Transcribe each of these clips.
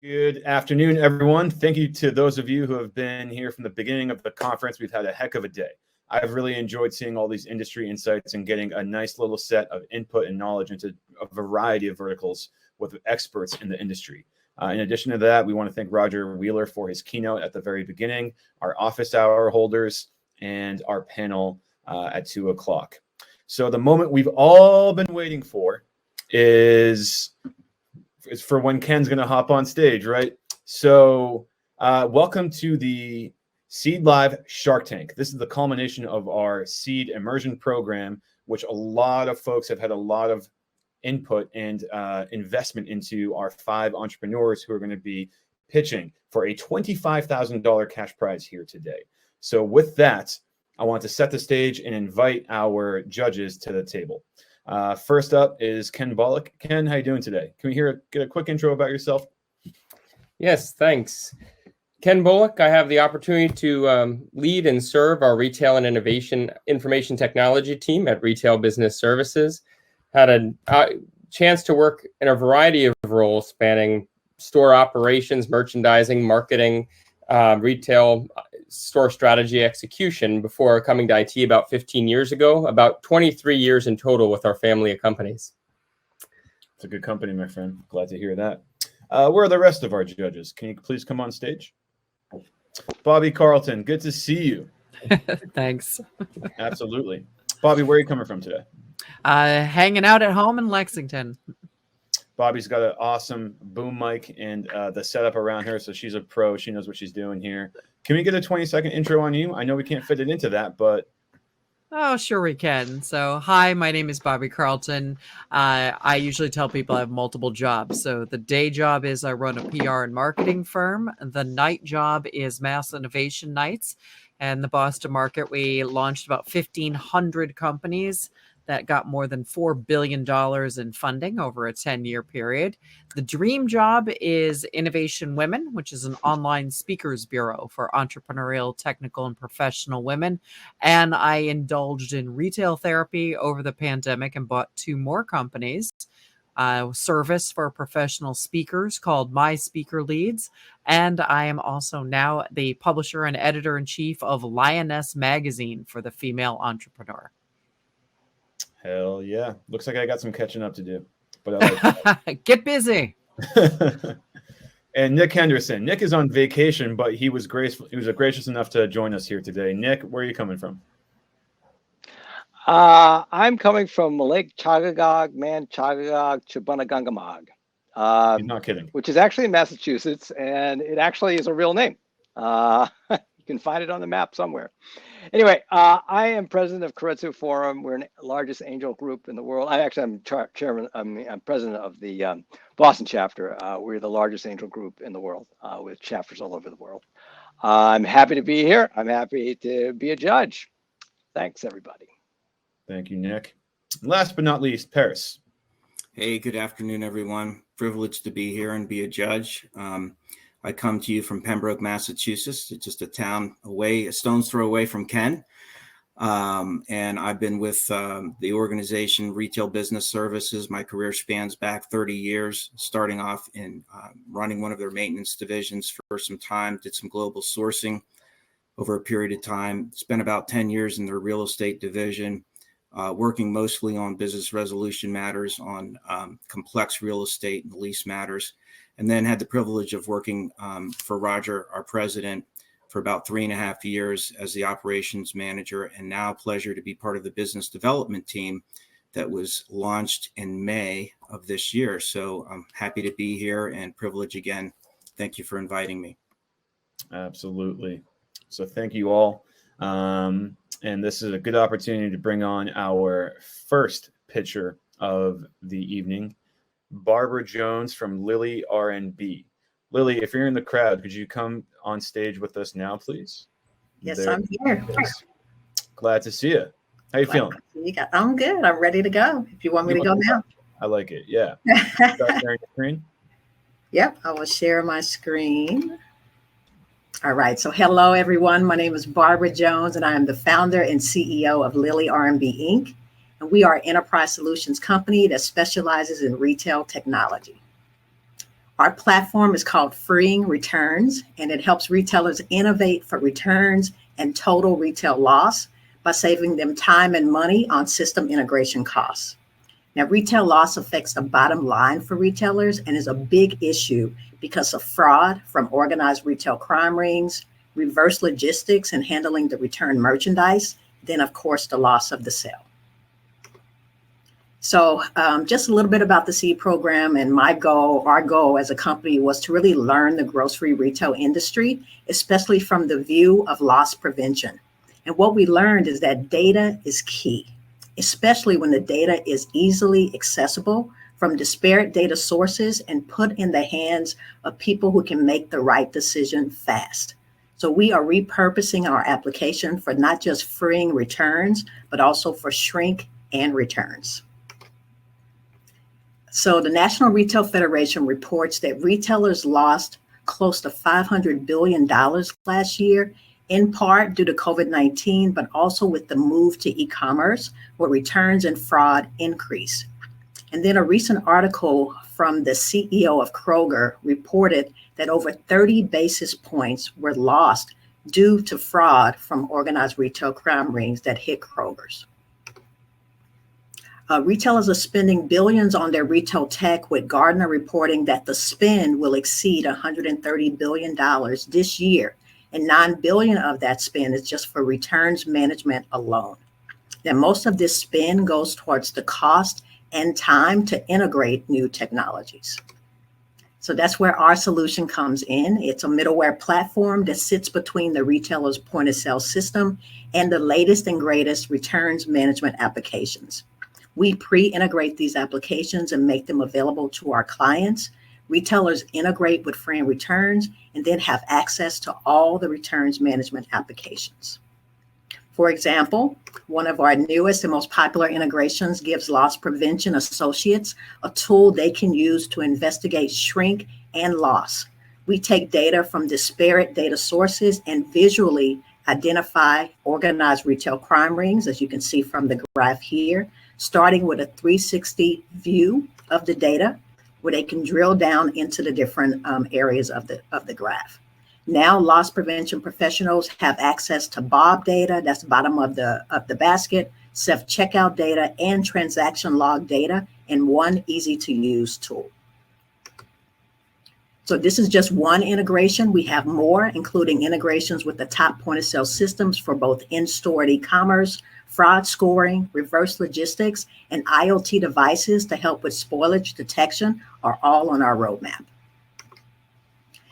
Good afternoon, everyone. Thank you to those of you who have been here from the beginning of the conference. We've had a heck of a day. I've really enjoyed seeing all these industry insights and getting a nice little set of input and knowledge into a variety of verticals with experts in the industry. In addition to that, we want to thank Roger Wheeler for his keynote at the very beginning, our office hour holders, and our panel at 2 o'clock. So the moment we've all been waiting for is for when Ken's going to hop on stage, right? So welcome to the SEED Live Shark Tank. This is the culmination of our SEED Immersion Program, which a lot of folks have had a lot of input and investment into our 5 entrepreneurs who are going to be pitching for a $25,000 cash prize here today. So with that, I want to set the stage and invite our judges to the table. First up is Ken Bullock. Ken, how you doing today? Can we get a quick intro about yourself? Yes, thanks. Ken Bullock. I have the opportunity to lead and serve our retail and innovation information technology team at Retail Business Services. Had a chance to work in a variety of roles spanning store operations, merchandising, marketing, retail, store strategy execution before coming to IT about 15 years ago, about 23 years in total with our family of companies. It's a good company, my friend. Glad to hear that. Where are the rest of our judges? Can you please come on stage? Bobby Carlton, good to see you. Thanks. Absolutely. Bobby, where are you coming from today? Hanging out at home in Lexington. Bobby's got an awesome boom mic and the setup around her, so she's a pro. She knows what she's doing here. Can we get a 20-second intro on you? I know we can't fit it into that, but... Oh, sure we can. So, hi, my name is Bobby Carlton. I usually tell people I have multiple jobs. So the day job is I run a PR and marketing firm. The night job is Mass Innovation Nights. And the Boston market, we launched about 1,500 companies that got more than $4 billion in funding over a 10-year period. The dream job is Innovation Women, which is an online speakers bureau for entrepreneurial, technical, and professional women. And I indulged in retail therapy over the pandemic and bought 2 more companies. Service for professional speakers called My Speaker Leads. And I am also now the publisher and editor-in-chief of Lioness Magazine for the female entrepreneur. Hell yeah. Looks like I got some catching up to do. But I like that. Get busy. And Nick Henderson. Nick is on vacation, but he was graceful. He was gracious enough to join us here today. Nick, where are you coming from? I'm coming from Lake Chagagog, Chubunagangamog. You're not kidding. Which is actually in Massachusetts, and it actually is a real name. You can find it on the map somewhere. Anyway, I am president of Keiretsu Forum. We're the largest angel group in the world. I'm chairman. I'm president of the Boston chapter. We're the largest angel group in the world with chapters all over the world. I'm happy to be here. I'm happy to be a judge. Thanks, everybody. Thank you, Nick. Last but not least, Paris. Hey, good afternoon, everyone. Privileged to be here and be a judge. I come to you from Pembroke, Massachusetts. It's just a town away, a stone's throw away from Ken. And I've been with the organization Retail Business Services. My career spans back 30 years, starting off in running one of their maintenance divisions for some time, did some global sourcing over a period of time, spent about 10 years in their real estate division, working mostly on business resolution matters, on complex real estate and lease matters. And then had the privilege of working for Roger, our president, for about 3.5 years as the operations manager, and now pleasure to be part of the business development team that was launched in May of this year. So I'm happy to be here and privilege again. Thank you for inviting me. Absolutely. So thank you all. And this is a good opportunity to bring on our first pitcher of the evening, Barbara Jones from Lillii RNB. Lily, if you're in the crowd, could you come on stage with us now, please? Yes, I'm here. Glad to see you. How you feeling? I'm good. I'm ready to go. If you want me to go now. I like it. Yeah. Start sharing the screen. Yep, I will share my screen. All right. So hello, everyone. My name is Barbara Jones, and I am the founder and CEO of Lillii RNB, Inc. And we are an enterprise solutions company that specializes in retail technology. Our platform is called Freeing Returns, and it helps retailers innovate for returns and total retail loss by saving them time and money on system integration costs. Now, retail loss affects the bottom line for retailers and is a big issue because of fraud from organized retail crime rings, reverse logistics and handling the returned merchandise, then of course the loss of the sale. So just a little bit about the SEED program, and our goal as a company was to really learn the grocery retail industry, especially from the view of loss prevention. And what we learned is that data is key, especially when the data is easily accessible from disparate data sources and put in the hands of people who can make the right decision fast. So we are repurposing our application for not just freeing returns, but also for shrink and returns. So the National Retail Federation reports that retailers lost close to $500 billion last year, in part due to COVID-19, but also with the move to e-commerce, where returns and fraud increase. And then a recent article from the CEO of Kroger reported that over 30 basis points were lost due to fraud from organized retail crime rings that hit Kroger's. Retailers are spending billions on their retail tech, with Gartner reporting that the spend will exceed $130 billion this year, and $9 billion of that spend is just for returns management alone. Now, most of this spend goes towards the cost and time to integrate new technologies. So that's where our solution comes in. It's a middleware platform that sits between the retailer's point of sale system and the latest and greatest returns management applications. We pre-integrate these applications and make them available to our clients. Retailers integrate with Freeing Returns and then have access to all the returns management applications. For example, one of our newest and most popular integrations gives loss prevention associates a tool they can use to investigate shrink and loss. We take data from disparate data sources and visually identify organized retail crime rings, as you can see from the graph here, starting with a 360 view of the data, where they can drill down into the different areas of the graph. Now, loss prevention professionals have access to Bob data, that's the bottom of the basket, self-checkout data, and transaction log data in one easy-to-use tool. So this is just one integration. We have more, including integrations with the top point-of-sale systems for both in-store and e-commerce, fraud scoring, reverse logistics, and IoT devices to help with spoilage detection are all on our roadmap.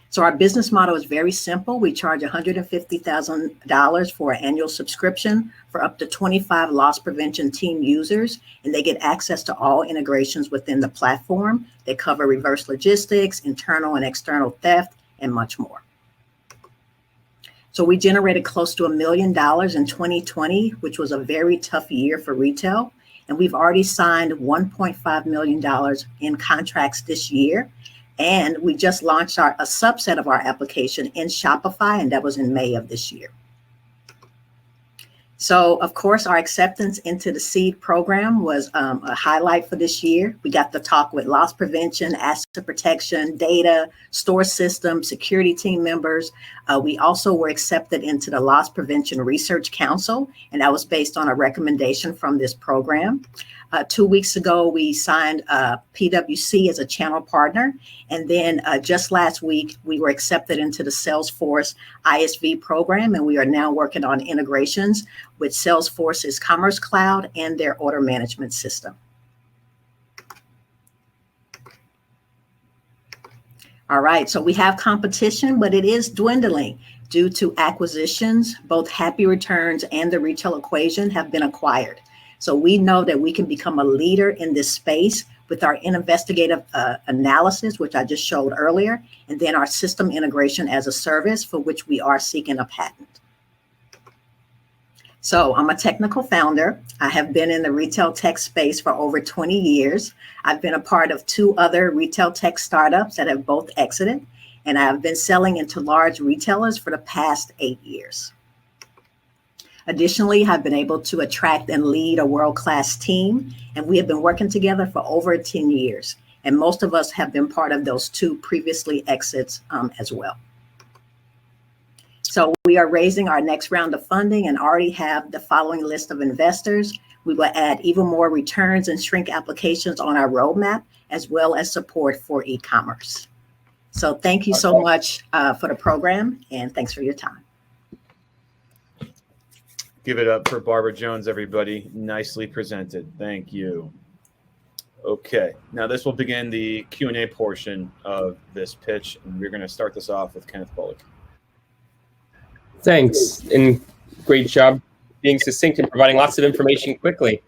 So our business model is very simple. We charge $150,000 for an annual subscription for up to 25 loss prevention team users, and they get access to all integrations within the platform. They cover reverse logistics, internal and external theft, and much more. So we generated close to $1 million in 2020, which was a very tough year for retail. And we've already signed $1.5 million in contracts this year. And we just launched a subset of our application in Shopify, and that was in May of this year. So, of course, our acceptance into the SEED program was a highlight for this year. We got to talk with loss prevention, asset protection, data, store system, security team members. We also were accepted into the Loss Prevention Research Council, and that was based on a recommendation from this program. 2 weeks ago, we signed PwC as a channel partner. And then just last week, we were accepted into the Salesforce ISV program, and we are now working on integrations with Salesforce's Commerce Cloud and their order management system. All right, so we have competition, but it is dwindling due to acquisitions. Both Happy Returns and the Retail Equation have been acquired. So we know that we can become a leader in this space with our investigative analysis, which I just showed earlier, and then our system integration as a service, for which we are seeking a patent. So I'm a technical founder. I have been in the retail tech space for over 20 years. I've been a part of 2 other retail tech startups that have both exited, and I've been selling into large retailers for the past 8 years. Additionally, I've been able to attract and lead a world-class team, and we have been working together for over 10 years. And most of us have been part of those 2 previously exits as well. So we are raising our next round of funding and already have the following list of investors. We will add even more returns and shrink applications on our roadmap, as well as support for e-commerce. So thank you so much for the program, and thanks for your time. Give it up for Barbara Jones, everybody. Nicely presented. Thank you. Okay, now this will begin the Q&A portion of this pitch, and we're going to start this off with Kenneth Bullock. Thanks, and great job being succinct and providing lots of information quickly.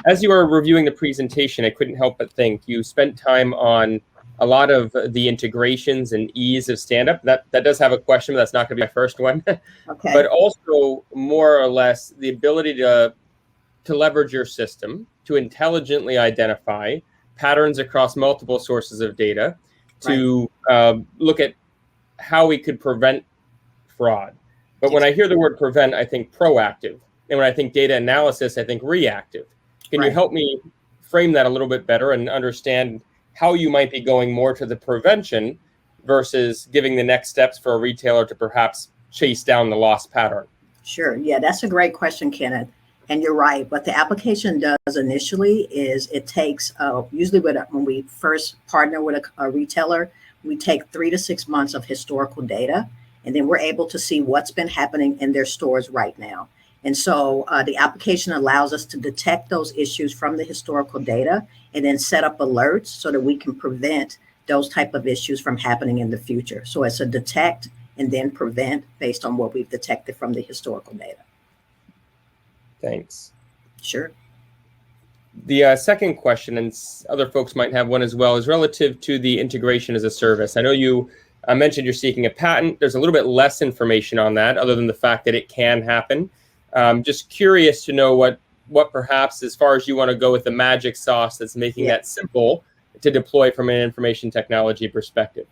As you were reviewing the presentation, I couldn't help but think you spent time on a lot of the integrations and ease of stand-up. That does have a question, but that's not going to be my first one. Okay. But also, more or less, the ability to leverage your system to intelligently identify patterns across multiple sources of data, to look at how we could prevent fraud. But when I hear the word prevent, I think proactive. And when I think data analysis, I think reactive. Can you help me frame that a little bit better and understand how you might be going more to the prevention versus giving the next steps for a retailer to perhaps chase down the lost pattern? Sure. Yeah, that's a great question, Kenneth. And you're right. What the application does initially is it takes, usually when we first partner with a retailer, we take 3 to 6 months of historical data, and then we're able to see what's been happening in their stores right now. And so the application allows us to detect those issues from the historical data and then set up alerts so that we can prevent those type of issues from happening in the future. So it's a detect and then prevent based on what we've detected from the historical data. Thanks. Sure. The second question, and other folks might have one as well, is relative to the integration as a service. I know you mentioned you're seeking a patent. There's a little bit less information on that, other than the fact that it can happen. Just curious to know what perhaps, as far as you want to go with the magic sauce that's making that simple to deploy from an information technology perspective.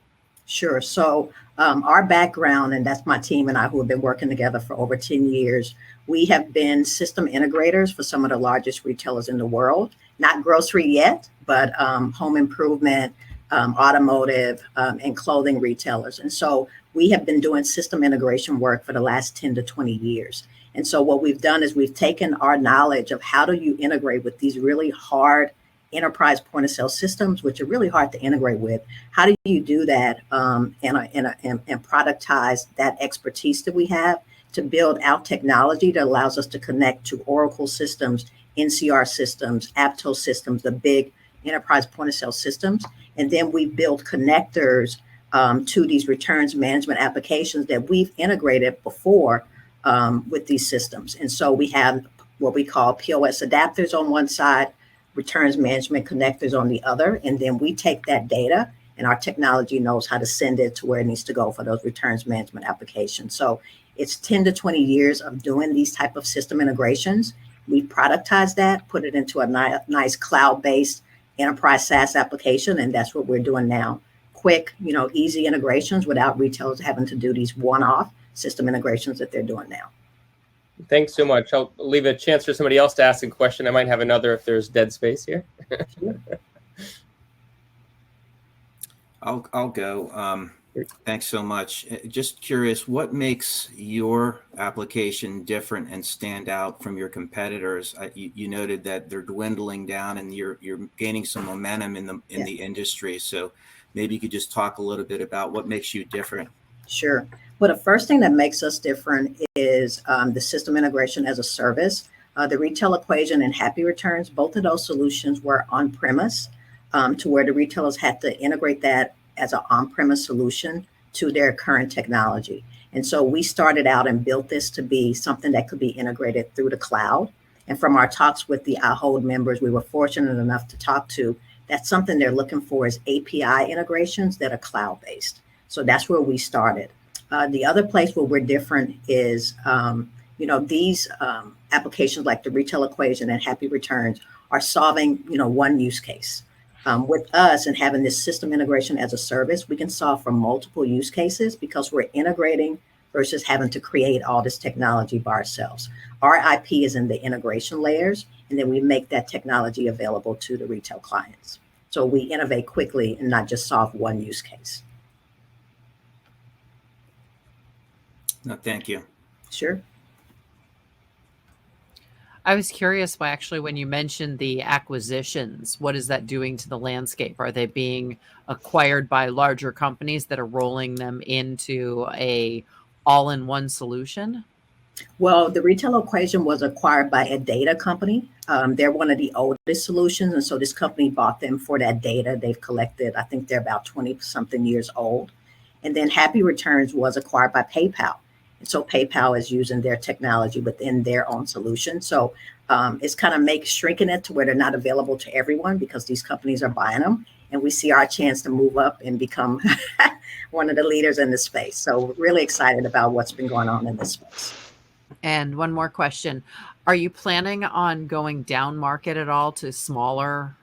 Sure. So our background, and that's my team and I who have been working together for over 10 years, we have been system integrators for some of the largest retailers in the world. Not grocery yet, but home improvement, automotive, and clothing retailers. And so we have been doing system integration work for the last 10 to 20 years. And so what we've done is we've taken our knowledge of how do you integrate with these really hard enterprise point of sale systems, which are really hard to integrate with. How do you do that and productize that expertise that we have to build out technology that allows us to connect to Oracle systems, NCR systems, Aptos systems, the big enterprise point of sale systems. And then we build connectors to these returns management applications that we've integrated before with these systems. And so we have what we call POS adapters on one side, returns management connectors on the other. And then we take that data and our technology knows how to send it to where it needs to go for those returns management applications. So it's 10 to 20 years of doing these type of system integrations. We productize that, put it into a nice cloud-based enterprise SaaS application. And that's what we're doing now. Quick, easy integrations without retailers having to do these one-off system integrations that they're doing now. Thanks so much. I'll leave a chance for somebody else to ask a question. I might have another if there's dead space here. I'll go. Thanks so much. Just curious, what makes your application different and stand out from your competitors? You noted that they're dwindling down, and you're gaining some momentum in the industry. So maybe you could just talk a little bit about what makes you different. Sure. Well, the first thing that makes us different is the system integration as a service. The retail equation and Happy Returns, both of those solutions were on-premise to where the retailers had to integrate that as an on-premise solution to their current technology. And so we started out and built this to be something that could be integrated through the cloud. And from our talks with the iHold members, we were fortunate enough to talk to, that's something they're looking for is API integrations that are cloud-based. So that's where we started. The other place where we're different is, these applications like the retail equation and Happy Returns are solving, one use case. With us and having this system integration as a service, we can solve for multiple use cases because we're integrating versus having to create all this technology by ourselves. Our IP is in the integration layers, and then we make that technology available to the retail clients. So we innovate quickly and not just solve one use case. No, thank you. Sure. I was curious why actually when you mentioned the acquisitions, what is that doing to the landscape? Are they being acquired by larger companies that are rolling them into a all-in-one solution? Well, the retail equation was acquired by a data company. They're one of the oldest solutions. And so this company bought them for that data they've collected. I think they're about 20 something years old. And then Happy Returns was acquired by PayPal. And so PayPal is using their technology within their own solution. So it's kind of shrinking it to where they're not available to everyone because these companies are buying them. And we see our chance to move up and become one of the leaders in this space. So we're really excited about what's been going on in this space. And one more question. Are you planning on going down market at all to smaller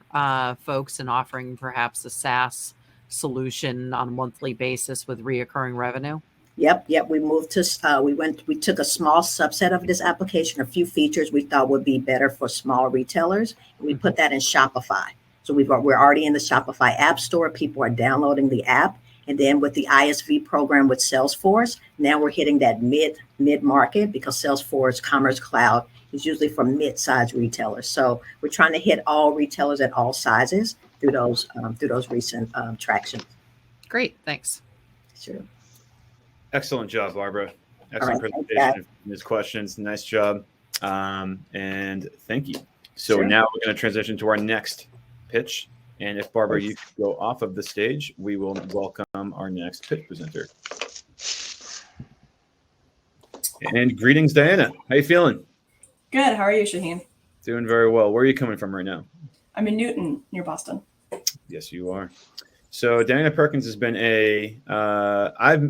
folks and offering perhaps a SaaS solution on a monthly basis with reoccurring revenue? Yep. We moved to, we took a small subset of this application, a few features we thought would be better for small retailers. And we put that in Shopify. So we're already in the Shopify app store. People are downloading the app. And then with the ISV program with Salesforce, now we're hitting that mid-market because Salesforce Commerce Cloud is usually for mid-sized retailers. So we're trying to hit all retailers at all sizes through those recent tractions. Great, thanks. Sure. Excellent job, Barbara. Excellent presentation. These questions. Nice job. And thank you. So Sure. now we're going to transition to our next pitch. And if Barbara, you could go off of the stage, we will welcome our next pitch presenter. And greetings, Diana. How you feeling? Good. How are you, Shaheen? Doing very well. Where are you coming from right now? I'm in Newton, near Boston. Yes, you are. So Diana Perkins has been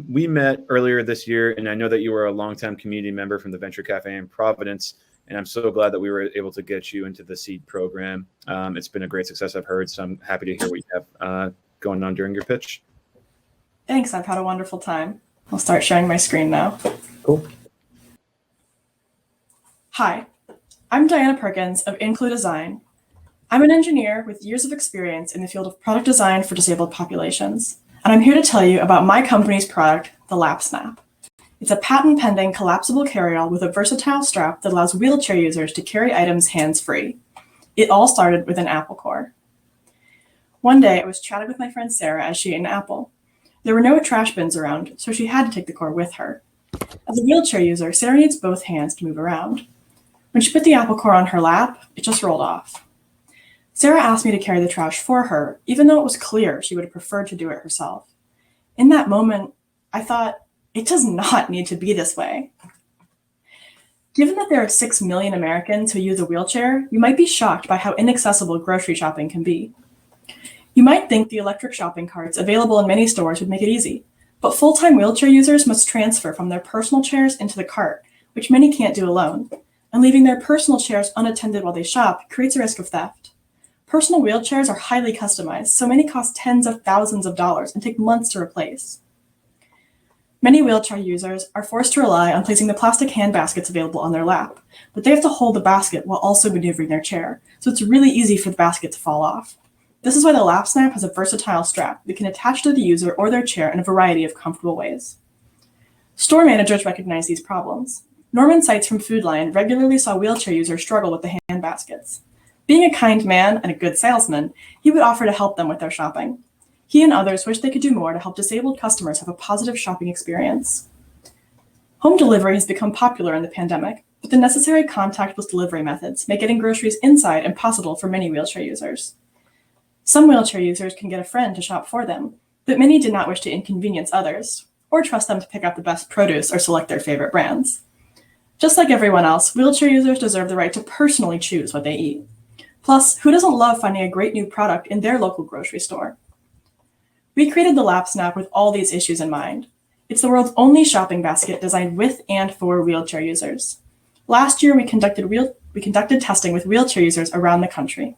we met earlier this year, and I know that you were a longtime community member from the Venture Cafe in Providence, and I'm so glad that we were able to get you into the SEED program. It's been a great success, I've heard, so I'm happy to hear what you have going on during your pitch. Thanks. I've had a wonderful time. I'll start sharing my screen now. Cool. Hi, I'm Diana Perkins of Includesign. I'm an engineer with years of experience in the field of product design for disabled populations, and I'm here to tell you about my company's product, the LapSnap. It's a patent-pending collapsible carryall with a versatile strap that allows wheelchair users to carry items hands-free. It all started with an Apple core. One day, I was chatting with my friend Sarah as she ate an apple. There were no trash bins around, so she had to take the core with her. As a wheelchair user, Sarah needs both hands to move around. When she put the Apple core on her lap, it just rolled off. Sarah asked me to carry the trash for her, even though it was clear she would have preferred to do it herself. In that moment, I thought, it does not need to be this way. Given that there are 6 million Americans who use a wheelchair, you might be shocked by how inaccessible grocery shopping can be. You might think the electric shopping carts available in many stores would make it easy, but full-time wheelchair users must transfer from their personal chairs into the cart, which many can't do alone, and leaving their personal chairs unattended while they shop creates a risk of theft. Personal wheelchairs are highly customized, so many cost tens of thousands of dollars and take months to replace. Many wheelchair users are forced to rely on placing the plastic hand baskets available on their lap, but they have to hold the basket while also maneuvering their chair, so it's really easy for the basket to fall off. This is why the LapSnap has a versatile strap that can attach to the user or their chair in a variety of comfortable ways. Store managers recognize these problems. Norman Seitz from Food Lion regularly saw wheelchair users struggle with the hand baskets. Being a kind man and a good salesman, he would offer to help them with their shopping. He and others wish they could do more to help disabled customers have a positive shopping experience. Home delivery has become popular in the pandemic, but the necessary contactless delivery methods make getting groceries inside impossible for many wheelchair users. Some wheelchair users can get a friend to shop for them, but many did not wish to inconvenience others, or trust them to pick out the best produce or select their favorite brands. Just like everyone else, wheelchair users deserve the right to personally choose what they eat. Plus, who doesn't love finding a great new product in their local grocery store? We created the LapSnap with all these issues in mind. It's the world's only shopping basket designed with and for wheelchair users. Last year, we conducted testing with wheelchair users around the country.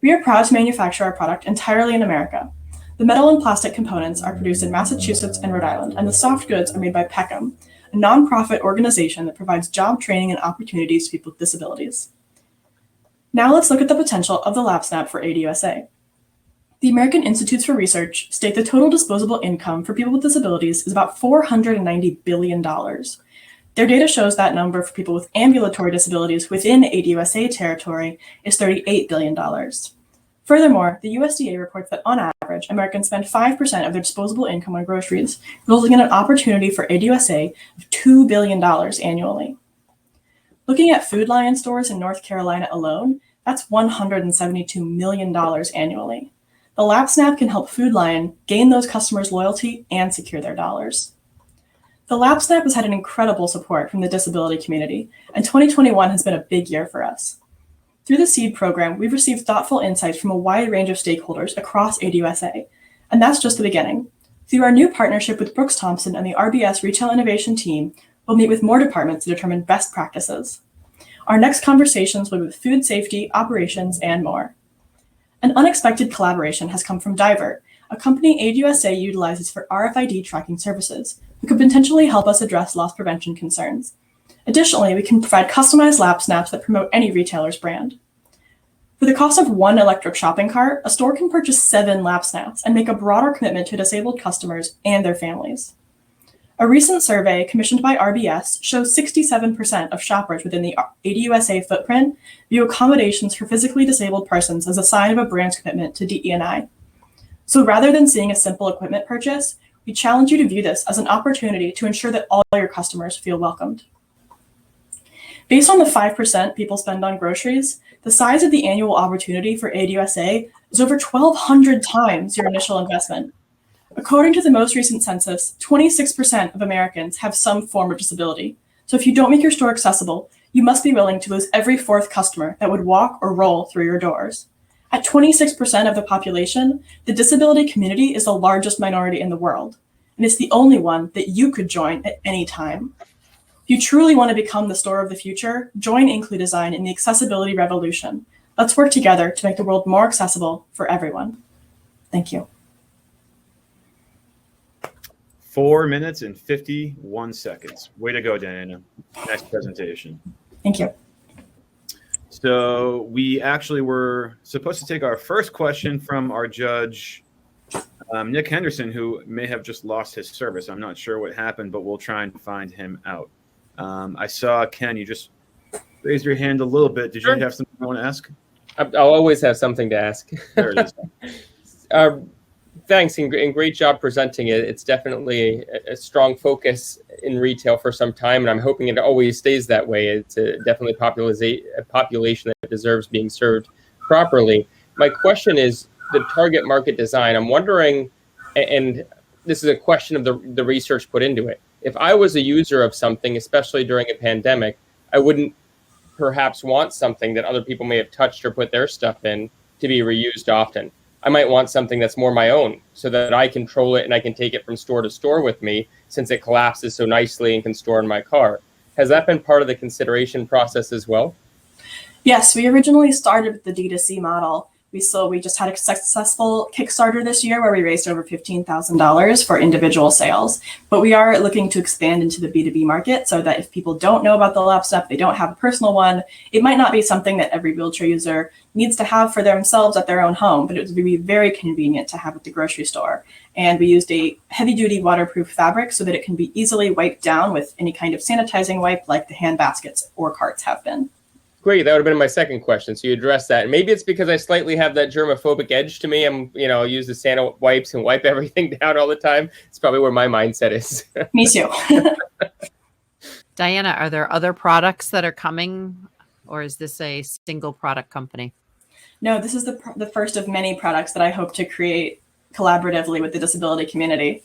We are proud to manufacture our product entirely in America. The metal and plastic components are produced in Massachusetts and Rhode Island, and the soft goods are made by PICKL, a nonprofit organization that provides job training and opportunities to people with disabilities. Now let's look at the potential of the LapSnap for ADUSA. The American Institutes for Research state the total disposable income for people with disabilities is about $490 billion. Their data shows that number for people with ambulatory disabilities within ADUSA territory is $38 billion. Furthermore, the USDA reports that on average, Americans spend 5% of their disposable income on groceries, resulting in an opportunity for ADUSA of $2 billion annually. Looking at Food Lion stores in North Carolina alone, that's $172 million annually. The Lap Snap can help Food Lion gain those customers' loyalty and secure their dollars. The Lap Snap has had an incredible support from the disability community, and 2021 has been a big year for us. Through the SEED program, we've received thoughtful insights from a wide range of stakeholders across ADUSA, and that's just the beginning. Through our new partnership with Brooks Thompson and the RBS Retail Innovation team, we'll meet with more departments to determine best practices. Our next conversations will be with food safety, operations, and more. An unexpected collaboration has come from Divert, a company ADUSA utilizes for RFID tracking services, who could potentially help us address loss prevention concerns. Additionally, we can provide customized lap snaps that promote any retailer's brand. For the cost of one electric shopping cart, a store can purchase 7 lap snaps and make a broader commitment to disabled customers and their families. A recent survey commissioned by RBS shows 67% of shoppers within the ADUSA footprint view accommodations for physically disabled persons as a sign of a brand's commitment to DE&I. So rather than seeing a simple equipment purchase, we challenge you to view this as an opportunity to ensure that all your customers feel welcomed. Based on the 5% people spend on groceries, the size of the annual opportunity for ADUSA is over 1,200 times your initial investment. According to the most recent census, 26% of Americans have some form of disability. So if you don't make your store accessible, you must be willing to lose every 4th customer that would walk or roll through your doors. At 26% of the population, the disability community is the largest minority in the world, and it's the only one that you could join at any time. If you truly want to become the store of the future, join Includesign in the accessibility revolution. Let's work together to make the world more accessible for everyone. Thank you. 4 minutes and 51 seconds. Way to go, Diana. Nice presentation. Thank you. So we actually were supposed to take our first question from our judge, Nick Henderson, who may have just lost his service. I'm not sure what happened, but we'll try and find him out. I saw, Ken, you just raised your hand a little bit. Did you have something you want to ask? I'll always have something to ask. There it is. Thanks, and great job presenting it. It's definitely a strong focus in retail for some time, and I'm hoping it always stays that way. It's definitely a population that deserves being served properly. My question is the target market design. I'm wondering, and this is a question of the research put into it. If I was a user of something, especially during a pandemic, I wouldn't perhaps want something that other people may have touched or put their stuff in to be reused often. I might want something that's more my own so that I control it and I can take it from store to store with me since it collapses so nicely and can store in my car. Has that been part of the consideration process as well? Yes, we originally started with the D2C model. We just had a successful Kickstarter this year where we raised over $15,000 for individual sales. But we are looking to expand into the B2B market so that if people don't know about the lap step, they don't have a personal one, it might not be something that every wheelchair user needs to have for themselves at their own home, but it would be very convenient to have at the grocery store. And we used a heavy-duty waterproof fabric so that it can be easily wiped down with any kind of sanitizing wipe like the hand baskets or carts have been. Great. That would have been my second question. So you addressed that. And maybe it's because I slightly have that germophobic edge to me. I'll use the Santa wipes and wipe everything down all the time. It's probably where my mindset is. Me too. Diana, are there other products that are coming, or is this a single product company? No, this is the first of many products that I hope to create collaboratively with the disability community.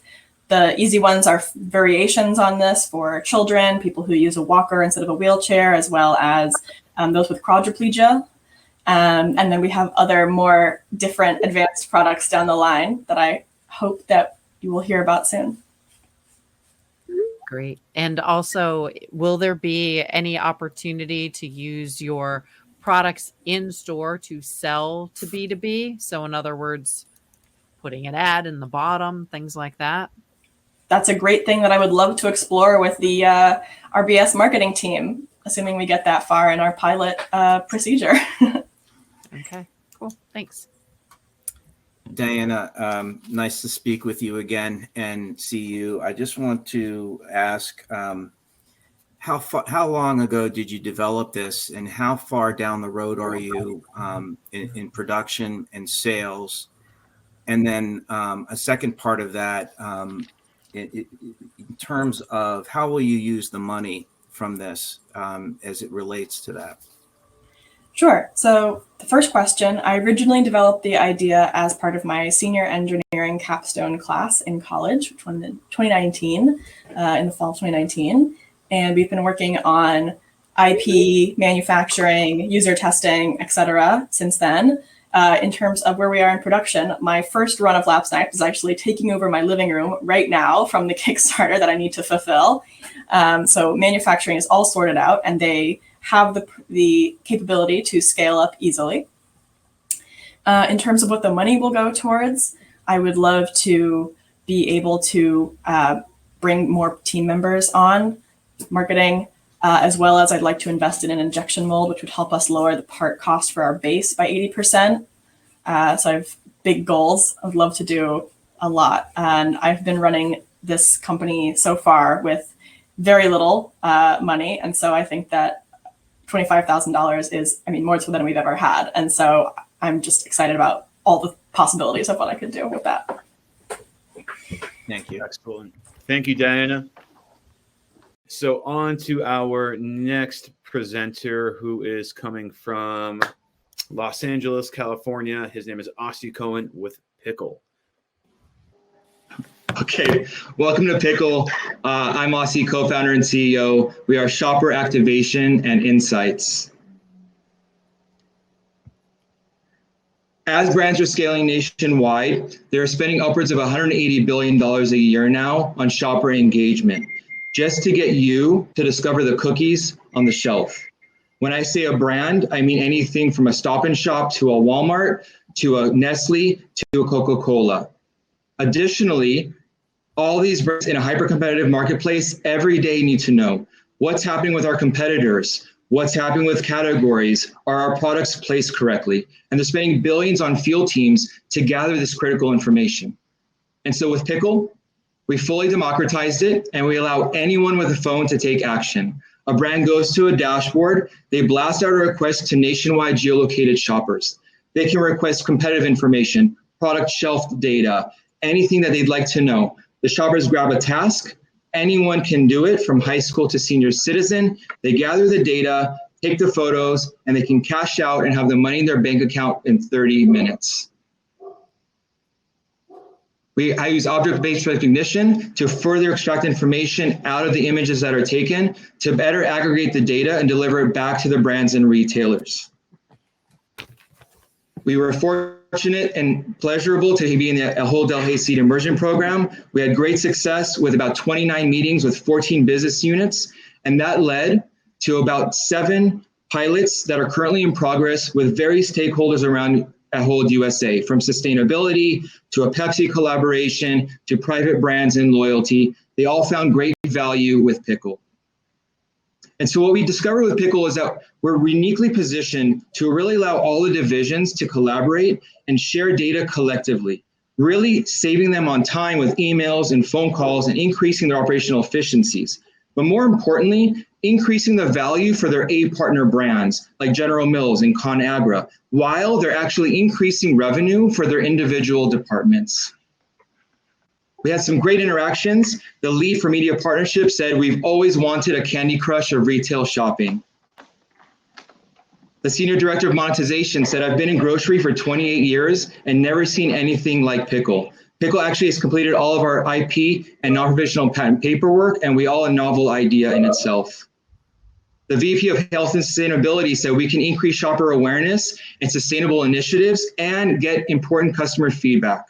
The easy ones are variations on this for children, people who use a walker instead of a wheelchair, as well as those with quadriplegia. And then we have other more different advanced products down the line that I hope that you will hear about soon. Great. And also, will there be any opportunity to use your products in store to sell to B2B? So in other words, putting an ad in the bottom, things like that? That's a great thing that I would love to explore with the RBS marketing team, assuming we get that far in our pilot procedure. Okay, cool. Thanks. Diana, nice to speak with you again and see you. I just want to ask, how long ago did you develop this, and how far down the road are you in production and sales? And then a second part of that, in terms of how will you use the money from this as it relates to that? Sure. So the first question, I originally developed the idea as part of my senior engineering capstone class in college, which was in 2019, in the fall of 2019. And we've been working on IP, manufacturing, user testing, et cetera, since then. In terms of where we are in production, my first run of Lab Snack is actually taking over my living room right now from the Kickstarter that I need to fulfill. So manufacturing is all sorted out, and they have the capability to scale up easily. In terms of what the money will go towards, I would love to be able to bring more team members on, marketing, as well as I'd like to invest in an injection mold, which would help us lower the part cost for our base by 80%. So I have big goals. I would love to do a lot. And I've been running this company so far with very little money. And so I think that $25,000 is, more than we've ever had. And so I'm just excited about all the possibilities of what I could do with that. Thank you. Excellent. Thank you, Diana. So on to our next presenter, who is coming from Los Angeles, California. His name is Aussie Cohen with PICKL. Okay, welcome to PICKL. I'm Aussie, co-founder and CEO. We are Shopper Activation and Insights. As brands are scaling nationwide, they're spending upwards of $180 billion a year now on shopper engagement, just to get you to discover the cookies on the shelf. When I say a brand, I mean anything from a Stop and Shop to a Walmart, to a Nestle, to a Coca-Cola. Additionally, all these brands in a hyper-competitive marketplace every day need to know what's happening with our competitors, what's happening with categories, are our products placed correctly? And they're spending billions on field teams to gather this critical information. And so with PICKL, we fully democratized it, and we allow anyone with a phone to take action. A brand goes to a dashboard, they blast out a request to nationwide geolocated shoppers. They can request competitive information, product shelf data, anything that they'd like to know. The shoppers grab a task. Anyone can do it, from high school to senior citizen. They gather the data, take the photos, and they can cash out and have the money in their bank account in 30 minutes. I use object-based recognition to further extract information out of the images that are taken to better aggregate the data and deliver it back to the brands and retailers. We were fortunate and pleasurable to be in the whole Delhay SEED Immersion Program. We had great success with about 29 meetings with 14 business units, and that led to about 7 pilots that are currently in progress with various stakeholders around whole USA, from sustainability to a Pepsi collaboration to private brands and loyalty. They all found great value with PICKL. And so what we discovered with PICKL is that we're uniquely positioned to really allow all the divisions to collaborate and share data collectively, really saving them on time with emails and phone calls and increasing their operational efficiencies. But more importantly, increasing the value for their A partner brands like General Mills and ConAgra, while they're actually increasing revenue for their individual departments. We had some great interactions. The lead for media partnership said, "We've always wanted a Candy Crush of retail shopping." The senior director of monetization said, "I've been in grocery for 28 years and never seen anything like PICKL. PICKL actually has completed all of our IP and non-provisional patent paperwork, and we all a novel idea in itself." The VP of Health and Sustainability said, "We can increase shopper awareness and sustainable initiatives and get important customer feedback."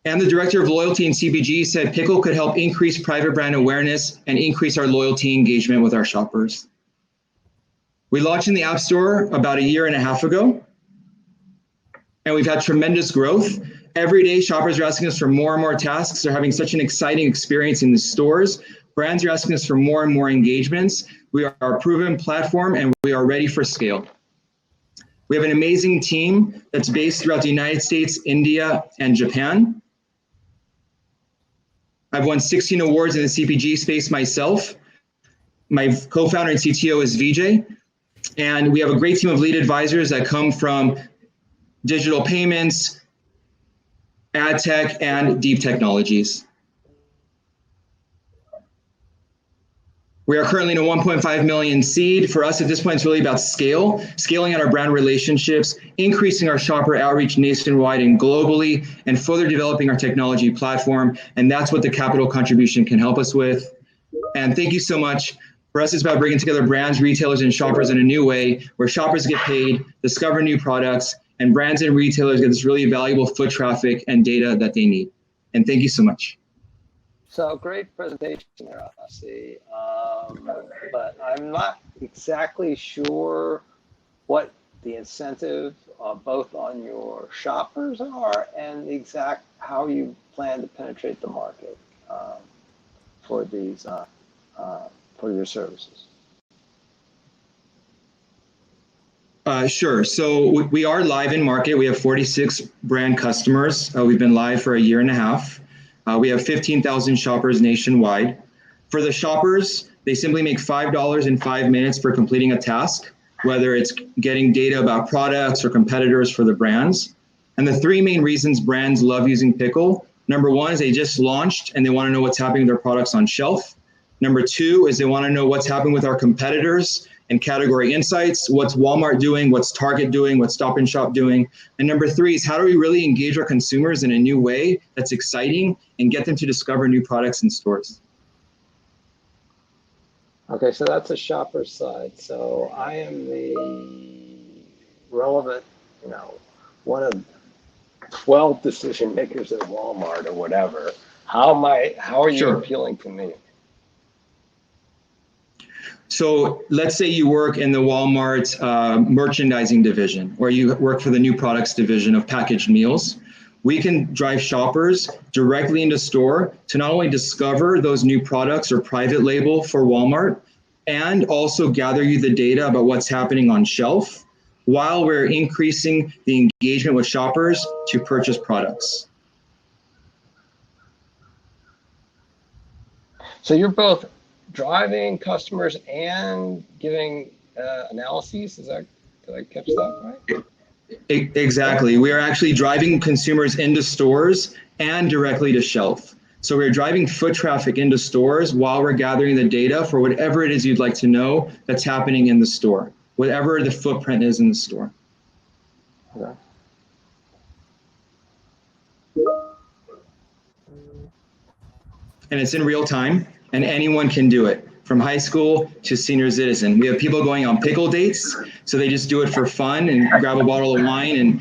And the director of loyalty and CPG said, "PICKL could help increase private brand awareness and increase our loyalty engagement with our shoppers." We launched in the App Store about 1.5 years ago, and we've had tremendous growth. Every day, shoppers are asking us for more and more tasks. They're having such an exciting experience in the stores. Brands are asking us for more and more engagements. We are a proven platform, and we are ready for scale. We have an amazing team that's based throughout the United States, India, and Japan. I've won 16 awards in the CPG space myself. My co-founder and CTO is Vijay. And we have a great team of lead advisors that come from digital payments, ad tech, and deep technologies. We are currently in a 1.5 million seed. For us at this point, it's really about scaling out our brand relationships, increasing our shopper outreach nationwide and globally, and further developing our technology platform. And that's what the capital contribution can help us with. And thank you so much. For us, it's about bringing together brands, retailers, and shoppers in a new way where shoppers get paid, discover new products, and brands and retailers get this really valuable foot traffic and data that they need. And thank you so much. So great presentation there, honestly. But I'm not exactly sure what the incentive both on your shoppers are and the exact how you plan to penetrate the market for these for your services. Sure. So we are live in market. We have 46 brand customers. We've been live for a year and a half. We have 15,000 shoppers nationwide. For the shoppers, they simply make $5 in 5 minutes for completing a task, whether it's getting data about products or competitors for the brands. And the three main reasons brands love using PICKL, number one is they just launched and they want to know what's happening with their products on shelf. Number two is they want to know what's happening with our competitors and category insights, what's Walmart doing, what's Target doing, what's Stop and Shop doing. And number three is how do we really engage our consumers in a new way that's exciting and get them to discover new products in stores. Okay, so that's the shopper side. So I am the relevant, one of 12 decision makers at Walmart or whatever. How are you Sure. appealing to me? So let's say you work in the Walmart merchandising division, or you work for the new products division of packaged meals. We can drive shoppers directly into store to not only discover those new products or private label for Walmart, and also gather you the data about what's happening on shelf while we're increasing the engagement with shoppers to purchase products. So you're both driving customers and giving analyses. Did I catch that right? Exactly. We are actually driving consumers into stores and directly to shelf. So we're driving foot traffic into stores while we're gathering the data for whatever it is you'd like to know that's happening in the store, whatever the footprint is in the store. Okay. And it's in real time, and anyone can do it, from high school to senior citizen. We have people going on PICKL dates, so they just do it for fun and grab a bottle of wine and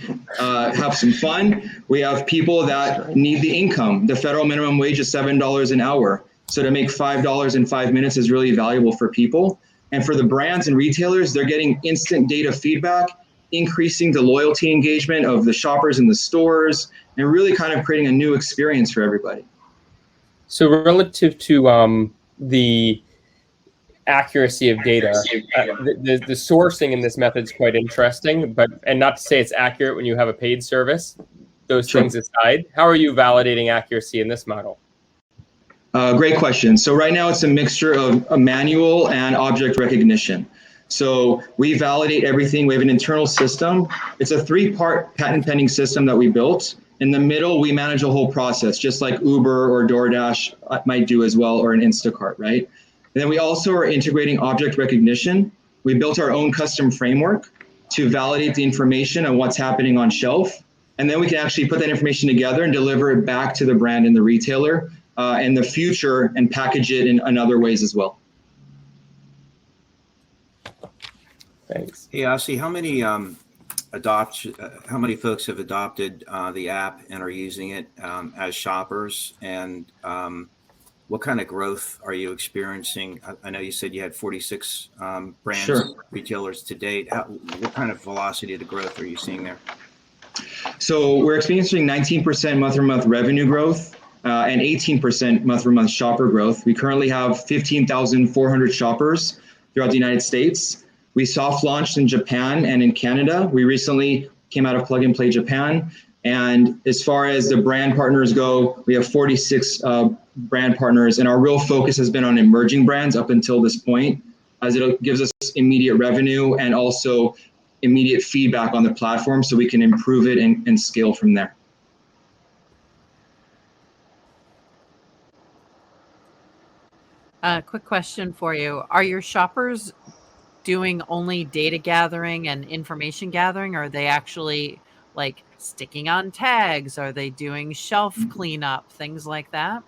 have some fun. We have people that need the income. The federal minimum wage is $7 an hour. So to make $5 in 5 minutes is really valuable for people. And for the brands and retailers, they're getting instant data feedback, increasing the loyalty engagement of the shoppers in the stores, and really kind of creating a new experience for everybody. So relative to the accuracy of data, the sourcing in this method is quite interesting, and not to say it's accurate when you have a paid service. Those Sure. things aside, how are you validating accuracy in this model? Great question. So right now it's a mixture of a manual and object recognition. So we validate everything. We have an internal system. It's a 3-part patent pending system that we built. In the middle, we manage the whole process, just like Uber or DoorDash might do as well, or an Instacart, right? And then we also are integrating object recognition. We built our own custom framework to validate the information on what's happening on shelf. And then we can actually put that information together and deliver it back to the brand and the retailer in the future and package it in other ways as well. Thanks. Hey, Asi, how many folks have adopted the app and are using it as shoppers? And what kind of growth are you experiencing? I know you said you had 46 brands, Sure. retailers to date. What kind of velocity of the growth are you seeing there? So we're experiencing 19% month-over-month revenue growth and 18% month-over-month shopper growth. We currently have 15,400 shoppers throughout the United States. We soft launched in Japan and in Canada. We recently came out of Plug and Play Japan. And as far as the brand partners go, we have 46 brand partners, and our real focus has been on emerging brands up until this point, as it gives us immediate revenue and also immediate feedback on the platform so we can improve it and scale from there. Quick question for you. Are your shoppers doing only data gathering and information gathering? Or are they actually like sticking on tags? Are they doing shelf cleanup, things like that?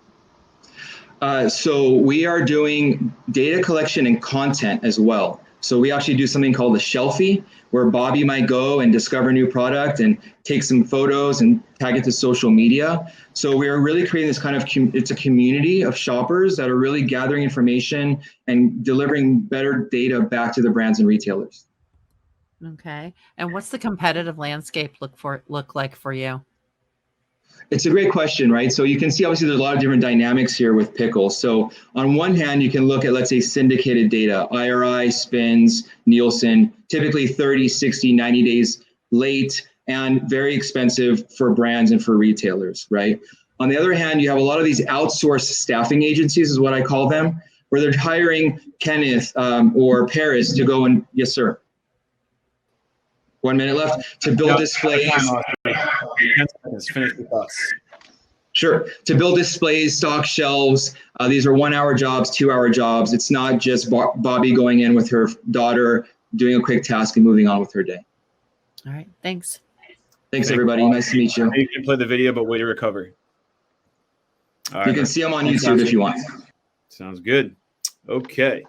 So we are doing data collection and content as well. So we actually do something called a shelfie, where Bobby might go and discover a new product and take some photos and tag it to social media. So we are really creating this kind of, it's a community of shoppers that are really gathering information and delivering better data back to the brands and retailers. Okay. And what's the competitive landscape look like for you? It's a great question, right? So you can see, obviously, there's a lot of different dynamics here with PICKL. So on one hand, you can look at, let's say, syndicated data, IRI, spins, Nielsen, typically 30, 60, 90 days late and very expensive for brands and for retailers, right? On the other hand, you have a lot of these outsourced staffing agencies, is what I call them, where they're hiring Kenneth or Paris to go and, yes, sir. 1 minute left, to build displays. 10 seconds, finish the thoughts. Sure. To build displays, stock shelves. These are 1 hour jobs, 2 hour jobs. It's not just Bobby going in with her daughter, doing a quick task and moving on with her day. All right. Thanks. Thanks, everybody. Nice to meet you. You can play the video, but way to recover. All right, you can see them on YouTube if you want. Sounds good. Okay.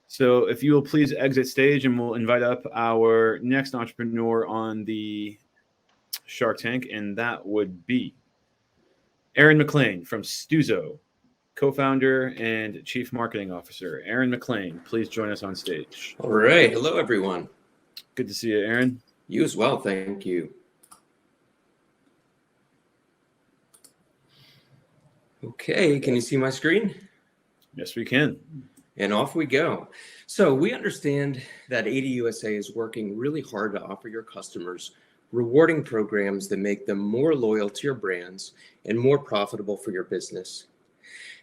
So if you will please exit stage, and we'll invite up our next entrepreneur on the Shark Tank, and that would be Aaron McLean from Stuzo, co-founder and chief marketing officer. Aaron McLean, please join us on stage. All right. Hello, everyone. Good to see you, Aaron. You as well. Thank you. Okay. Can you see my screen? Yes, we can. And off we go. So we understand that ADUSA is working really hard to offer your customers rewarding programs that make them more loyal to your brands and more profitable for your business.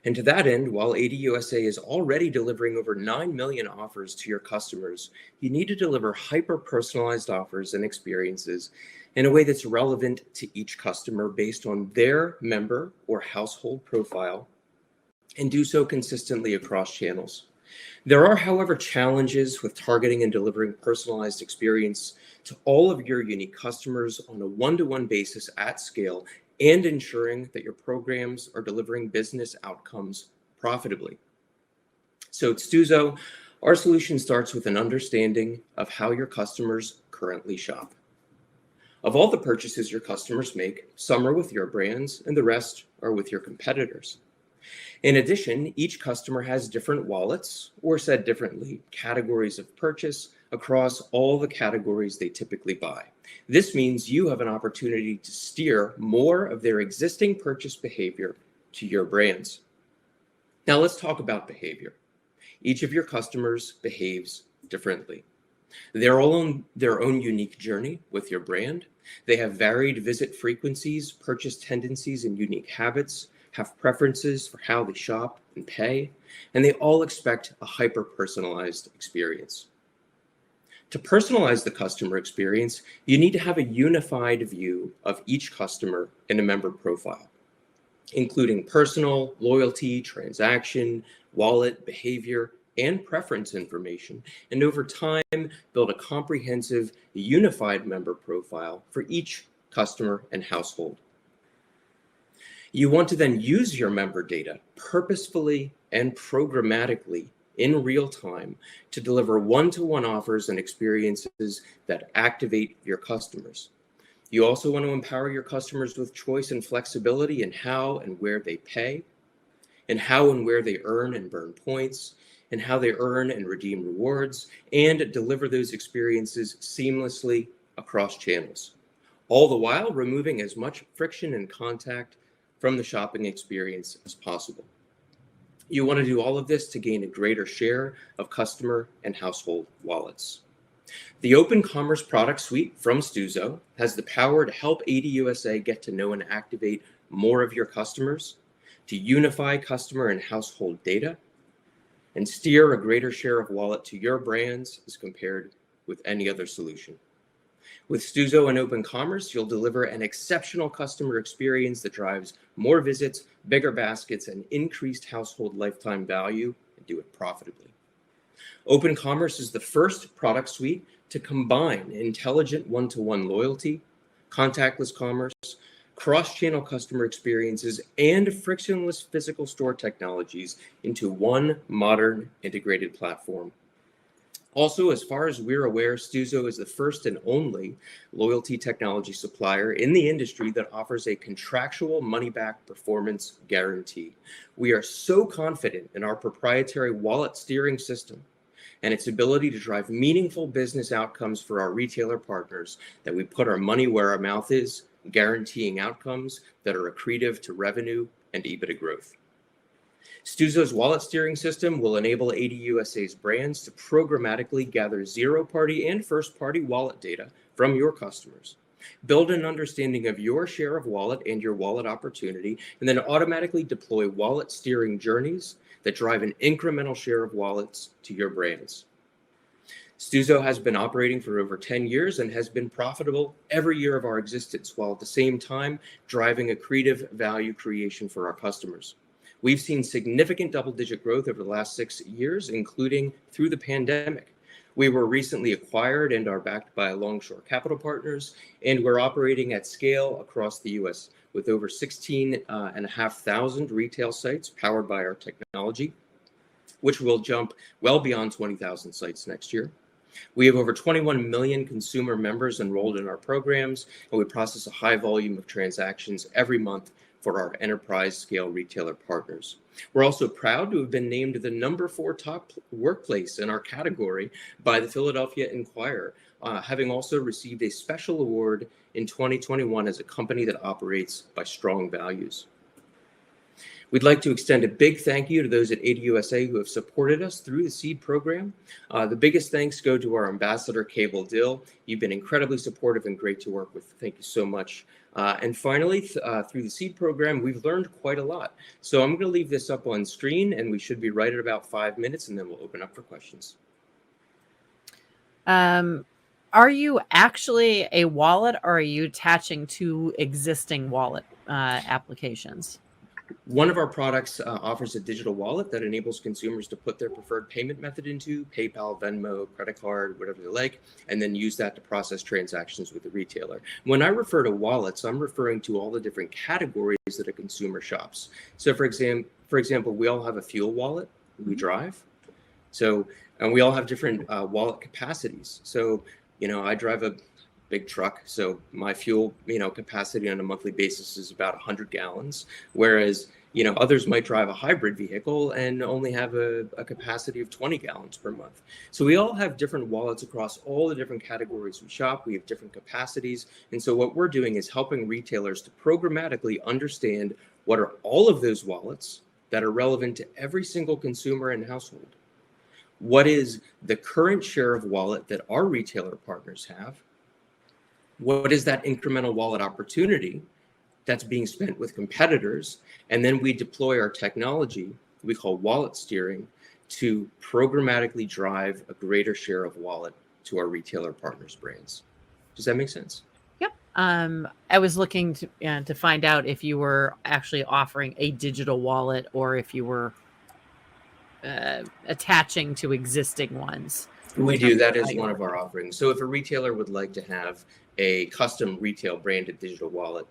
And to that end, while ADUSA is already delivering over 9 million offers to your customers, you need to deliver hyper-personalized offers and experiences in a way that's relevant to each customer based on their member or household profile, and do so consistently across channels. There are, however, challenges with targeting and delivering personalized experience to all of your unique customers on a one-to-one basis at scale, and ensuring that your programs are delivering business outcomes profitably. So at Stuzo, our solution starts with an understanding of how your customers currently shop. Of all the purchases your customers make, some are with your brands and the rest are with your competitors. In addition, each customer has different wallets, or said differently, categories of purchase across all the categories they typically buy. This means you have an opportunity to steer more of their existing purchase behavior to your brands. Now let's talk about behavior. Each of your customers behaves differently. They're all on their own unique journey with your brand. They have varied visit frequencies, purchase tendencies, and unique habits, have preferences for how they shop and pay, and they all expect a hyper-personalized experience. To personalize the customer experience, you need to have a unified view of each customer in a member profile, including personal, loyalty, transaction, wallet, behavior, and preference information, and over time, build a comprehensive, unified member profile for each customer and household. You want to then use your member data purposefully and programmatically in real time to deliver one-to-one offers and experiences that activate your customers. You also want to empower your customers with choice and flexibility in how and where they pay, and how and where they earn and burn points, and how they earn and redeem rewards, and deliver those experiences seamlessly across channels, all the while removing as much friction and contact from the shopping experience as possible. You want to do all of this to gain a greater share of customer and household wallets. The Open Commerce product suite from Stuzo has the power to help ADUSA get to know and activate more of your customers, to unify customer and household data, and steer a greater share of wallet to your brands as compared with any other solution. With Stuzo and Open Commerce, you'll deliver an exceptional customer experience that drives more visits, bigger baskets, and increased household lifetime value, and do it profitably. Open Commerce is the first product suite to combine intelligent one-to-one loyalty, contactless commerce, cross-channel customer experiences, and frictionless physical store technologies into one modern integrated platform. Also, as far as we're aware, Stuzo is the first and only loyalty technology supplier in the industry that offers a contractual money-back performance guarantee. We are so confident in our proprietary wallet steering system and its ability to drive meaningful business outcomes for our retailer partners that we put our money where our mouth is, guaranteeing outcomes that are accretive to revenue and EBITDA growth. Stuzo's wallet steering system will enable ADUSA's brands to programmatically gather zero-party and first-party wallet data from your customers, build an understanding of your share of wallet and your wallet opportunity, and then automatically deploy wallet steering journeys that drive an incremental share of wallets to your brands. Stuzo has been operating for over 10 years and has been profitable every year of our existence, while at the same time driving accretive value creation for our customers. We've seen significant double-digit growth over the last 6 years, including through the pandemic. We were recently acquired and are backed by Longshore Capital Partners, and we're operating at scale across the U.S. with over 16,500 retail sites powered by our technology, which will jump well beyond 20,000 sites next year. We have over 21 million consumer members enrolled in our programs, and we process a high volume of transactions every month for our enterprise scale retailer partners. We're also proud to have been named the #4 top workplace in our category by the Philadelphia Inquirer, having also received a special award in 2021 as a company that operates by strong values. We'd like to extend a big thank you to those at ADUSA who have supported us through the SEED program. The biggest thanks go to our ambassador, Cable Dill. You've been incredibly supportive and great to work with. Thank you so much. And finally, through the SEED program, we've learned quite a lot. So I'm going to leave this up on screen, and we should be right at about 5 minutes, and then we'll open up for questions. Are you actually a wallet, or are you attaching to existing wallet applications? One of our products offers a digital wallet that enables consumers to put their preferred payment method into PayPal, Venmo, credit card, whatever they like, and then use that to process transactions with the retailer. When I refer to wallets, I'm referring to all the different categories that a consumer shops. So for example, we all have a fuel wallet, we drive. So, and we all have different wallet capacities. So, I drive a big truck, so my fuel, capacity on a monthly basis is about 100 gallons, whereas, others might drive a hybrid vehicle and only have a capacity of 20 gallons per month. So we all have different wallets across all the different categories we shop. We have different capacities. And so what we're doing is helping retailers to programmatically understand what are all of those wallets that are relevant to every single consumer and household. What is the current share of wallet that our retailer partners have? What is that incremental wallet opportunity that's being spent with competitors? And then we deploy our technology, we call wallet steering, to programmatically drive a greater share of wallet to our retailer partners' brands. Does that make sense? Yep. I was looking to find out if you were actually offering a digital wallet or if you were attaching to existing ones. We do. That is one of our offerings. So if a retailer would like to have a custom retail branded digital wallet,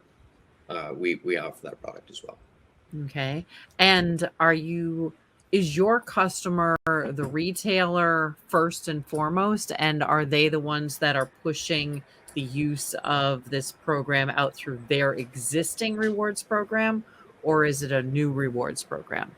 we offer that product as well. Okay. And is your customer the retailer first and foremost? And are they the ones that are pushing the use of this program out through their existing rewards program? Or is it a new rewards program?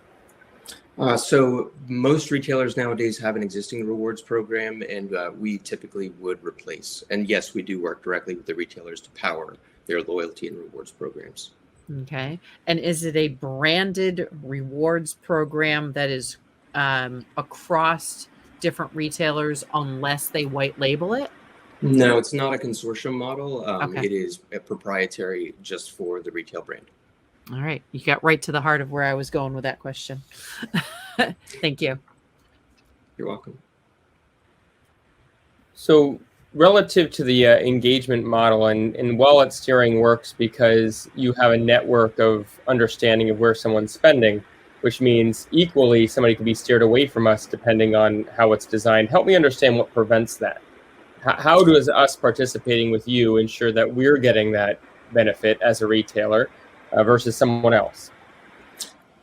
So most retailers nowadays have an existing rewards program, and we typically would replace. And yes, we do work directly with the retailers to power their loyalty and rewards programs. Okay. And is it a branded rewards program that is across different retailers unless they white label it? No, it's not a consortium model. Okay. It is a proprietary just for the retail brand. All right. You got right to the heart of where I was going with that question. Thank you. You're welcome. So relative to the engagement model, and wallet steering works because you have a network of understanding of where someone's spending, which means equally somebody can be steered away from us depending on how it's designed. Help me understand what prevents that. How does us participating with you ensure that we're getting that benefit as a retailer versus someone else?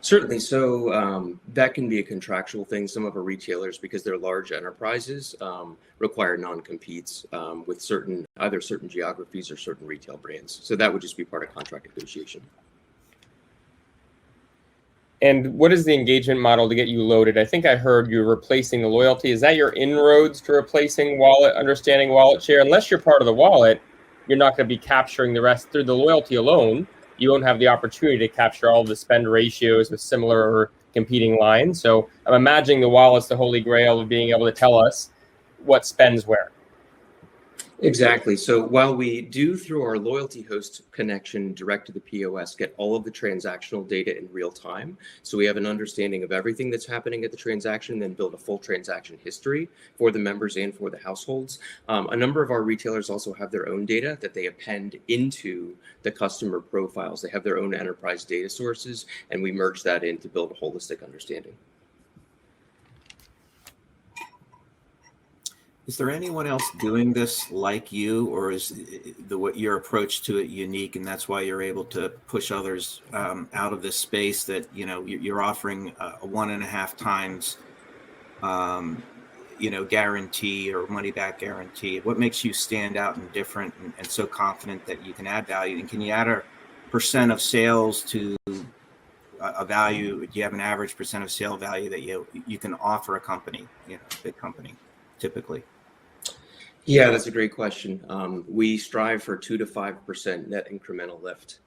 Certainly. So that can be a contractual thing. Some of our retailers, because they're large enterprises, require non-competes with either certain geographies or certain retail brands. So that would just be part of contract negotiation. And what is the engagement model to get you loaded? I think I heard you're replacing the loyalty. Is that your inroads to replacing wallet, understanding wallet share? Unless you're part of the wallet, you're not going to be capturing the rest through the loyalty alone. You won't have the opportunity to capture all the spend ratios with similar or competing lines. So I'm imagining the wallet's the holy grail of being able to tell us what spends where. Exactly. So while we do, through our loyalty host connection direct to the POS, get all of the transactional data in real time, so we have an understanding of everything that's happening at the transaction, then build a full transaction history for the members and for the households. A number of our retailers also have their own data that they append into the customer profiles. They have their own enterprise data sources, and we merge that in to build a holistic understanding. Is there anyone else doing this like you, or is your approach to it unique, and that's why you're able to push others out of this space that you're offering a 1.5 times guarantee or money back guarantee? What makes you stand out and different and so confident that you can add value? And can you add a % of sales to a value? Do you have an average % of sale value that you can offer a company, big company, typically? Yeah, that's a great question. We strive for 2 to 5% net incremental lift.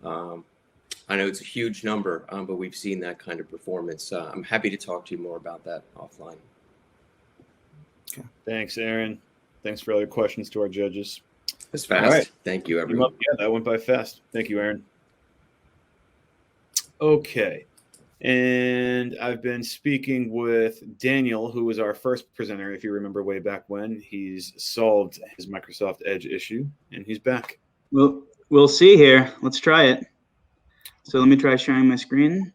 I know it's a huge number, but we've seen that kind of performance. I'm happy to talk to you more about that offline. Okay. Thanks, Aaron. Thanks for other questions to our judges. That's fast. All right. Thank you, everyone. Yeah, that went by fast. Thank you, Aaron. Okay. And I've been speaking with Daniel, who was our first presenter, if you remember way back when. He's solved his Microsoft Edge issue, and he's back. Well, we'll see here. Let's try it. So let me try sharing my screen.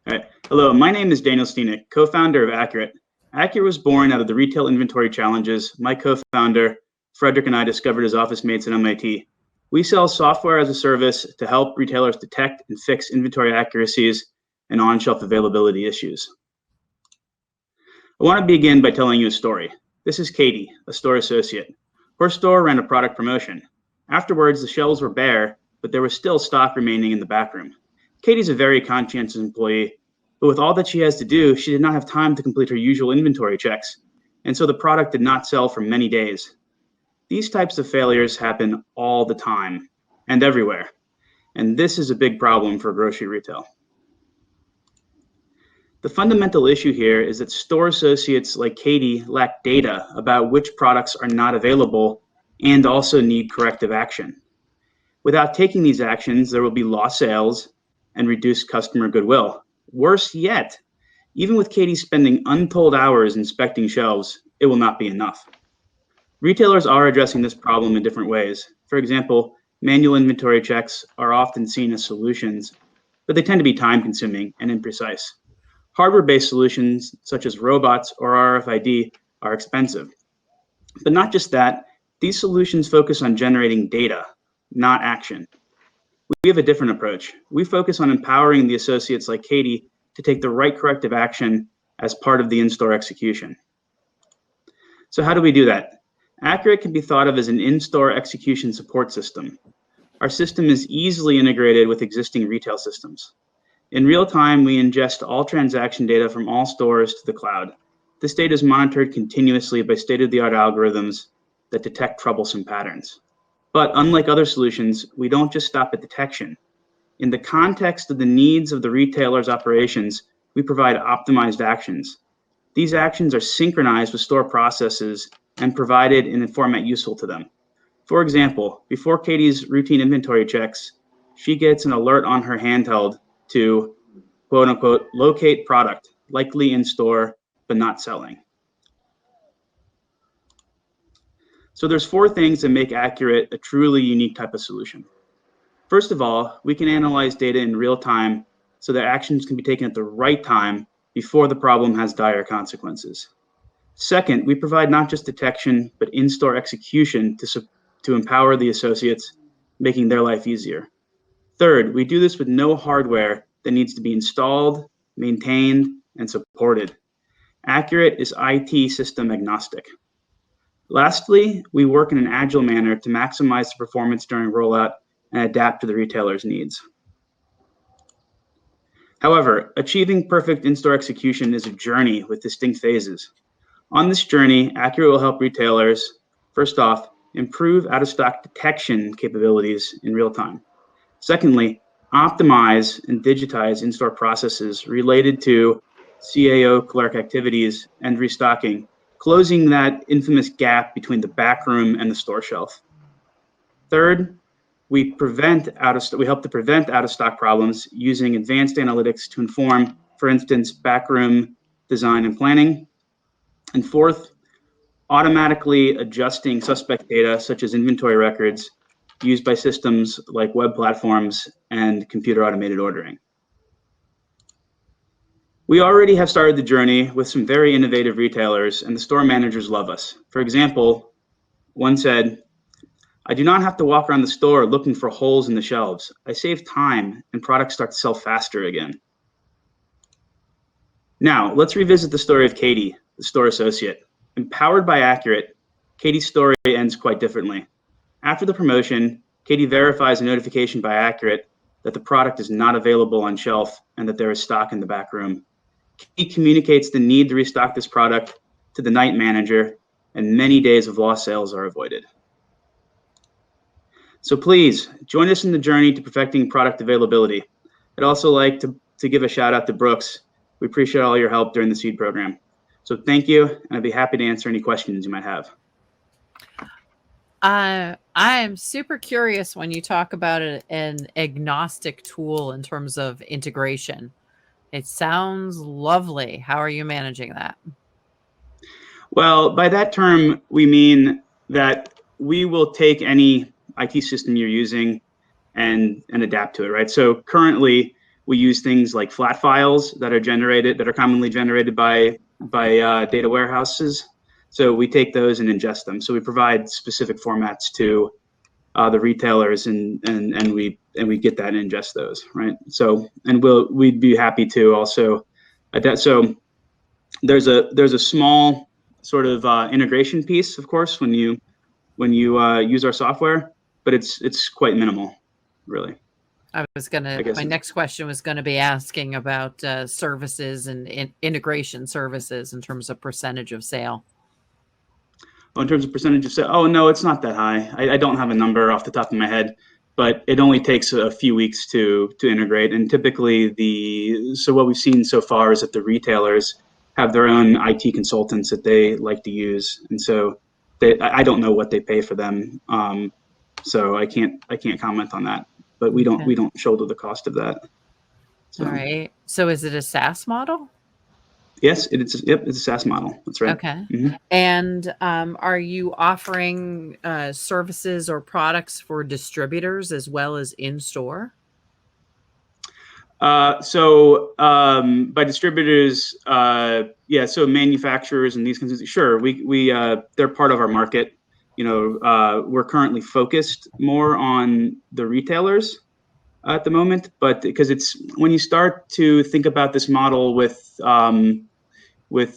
All right. Hello, my name is Daniel Steenick, co-founder of Akuret. Akuret was born out of the retail inventory challenges my co-founder, Frederick, and I discovered as office mates at MIT. We sell software as a service to help retailers detect and fix inventory accuracies and on-shelf availability issues. I want to begin by telling you a story. This is Katie, a store associate. Her store ran a product promotion. Afterwards, the shelves were bare, but there was still stock remaining in the back room. Katie's a very conscientious employee, but with all that she has to do, she did not have time to complete her usual inventory checks, and so the product did not sell for many days. These types of failures happen all the time and everywhere, and this is a big problem for grocery retail. The fundamental issue here is that store associates like Katie lack data about which products are not available and also need corrective action. Without taking these actions, there will be lost sales and reduced customer goodwill. Worse yet, even with Katie spending untold hours inspecting shelves, it will not be enough. Retailers are addressing this problem in different ways. For example, manual inventory checks are often seen as solutions, but they tend to be time-consuming and imprecise. Hardware-based solutions, such as robots or RFID, are expensive. But not just that, these solutions focus on generating data, not action. We have a different approach. We focus on empowering the associates like Katie to take the right corrective action as part of the in-store execution. So how do we do that? Akuret can be thought of as an in-store execution support system. Our system is easily integrated with existing retail systems. In real time, we ingest all transaction data from all stores to the cloud. This data is monitored continuously by state-of-the-art algorithms that detect troublesome patterns. But unlike other solutions, we don't just stop at detection. In the context of the needs of the retailer's operations, we provide optimized actions. These actions are synchronized with store processes and provided in a format useful to them. For example, before Katie's routine inventory checks, she gets an alert on her handheld to, quote unquote, locate product, likely in store, but not selling. So there's 4 things that make Akuret a truly unique type of solution. First of all, we can analyze data in real time so that actions can be taken at the right time before the problem has dire consequences. Second, we provide not just detection, but in-store execution to empower the associates, making their life easier. Third, we do this with no hardware that needs to be installed, maintained, and supported. Akuret is IT system agnostic. Lastly, we work in an agile manner to maximize the performance during rollout and adapt to the retailer's needs. However, achieving perfect in-store execution is a journey with distinct phases. On this journey, Akuret will help retailers, first off, improve out-of-stock detection capabilities in real time. Secondly, optimize and digitize in-store processes related to CAO clerk activities and restocking, closing that infamous gap between the back room and the store shelf. Third, we help to prevent out-of-stock problems using advanced analytics to inform, for instance, backroom design and planning. And fourth, automatically adjusting suspect data such as inventory records used by systems like web platforms and computer automated ordering. We already have started the journey with some very innovative retailers, and the store managers love us. For example, one said, "I do not have to walk around the store looking for holes in the shelves. I save time and products start to sell faster again." Now, let's revisit the story of Katie, the store associate. Empowered by Akuret, Katie's story ends quite differently. After the promotion, Katie verifies a notification by Akuret that the product is not available on shelf and that there is stock in the back room. Katie communicates the need to restock this product to the night manager, and many days of lost sales are avoided. So please join us in the journey to perfecting product availability. I'd also like to give a shout out to Brooks. We appreciate all your help during the SEED program. So thank you, and I'd be happy to answer any questions you might have. I am super curious when you talk about an agnostic tool in terms of integration. It sounds lovely. How are you managing that? Well, by that term, we mean that we will take any IT system you're using and adapt to it, right? So currently, we use things like flat files that are commonly generated by data warehouses. So we take those and ingest them. So we provide specific formats to the retailers, and we get that and ingest those, right? So we'd be happy to also adapt. So there's a small sort of integration piece, of course, when you use our software, but it's quite minimal, really. My next question was gonna be asking about services and integration services in terms of percentage of sale. Oh, in terms of percentage of sale, oh no, it's not that high. I don't have a number off the top of my head, but it only takes a few weeks to integrate. And typically so what we've seen so far is that the retailers have their own IT consultants that they like to use, and so I don't know what they pay for them, so I can't comment on that. But we don't shoulder the cost of that. So. All right. So is it a SaaS model? Yes, it's a SaaS model. That's right. Okay. Mm-hmm. And are you offering services or products for distributors as well as in store? So by distributors, so manufacturers and these kinds of things, sure, they're part of our market. We're currently focused more on the retailers at the moment, but because when you start to think about this model with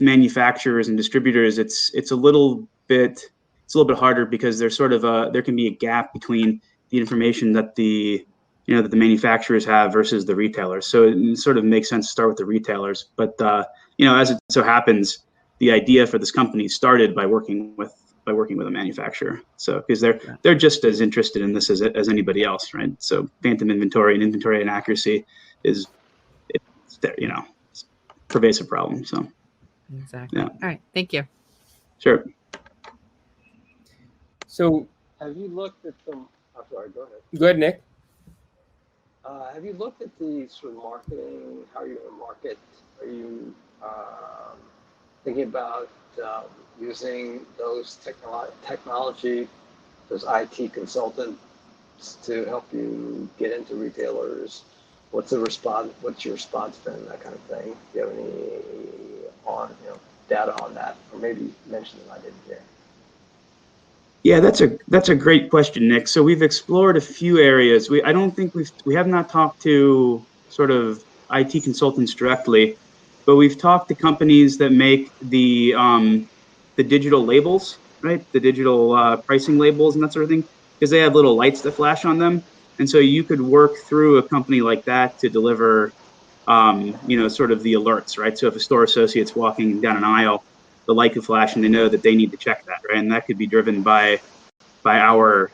manufacturers and distributors, it's a little bit harder because there's sort of there can be a gap between the information that the manufacturers have versus the retailers. So it sort of makes sense to start with the retailers. But as it so happens, the idea for this company started by working with a manufacturer. So because they're just as interested in this as anybody else, right? So phantom inventory and inventory inaccuracy is pervasive problem. So, Exactly. yeah. All right. Thank you. Sure. So Have you looked at the? I'm sorry. Go ahead. go ahead, Nick. Have you looked at the sort of marketing? How are you going to market? Are you thinking about using those technology, those IT consultants to help you get into retailers? What's the response? What's your response been? That kind of thing. Do you have any data on that, or maybe mention that I didn't hear? Yeah, that's a great question, Nick. So we've explored a few areas. I don't think we have not talked to sort of IT consultants directly, but we've talked to companies that make the digital labels, right? The digital pricing labels and that sort of thing, because they have little lights that flash on them, and so you could work through a company like that to deliver, sort of the alerts, right? So if a store associate's walking down an aisle, the light could flash and they know that they need to check that, right? And that could be driven by our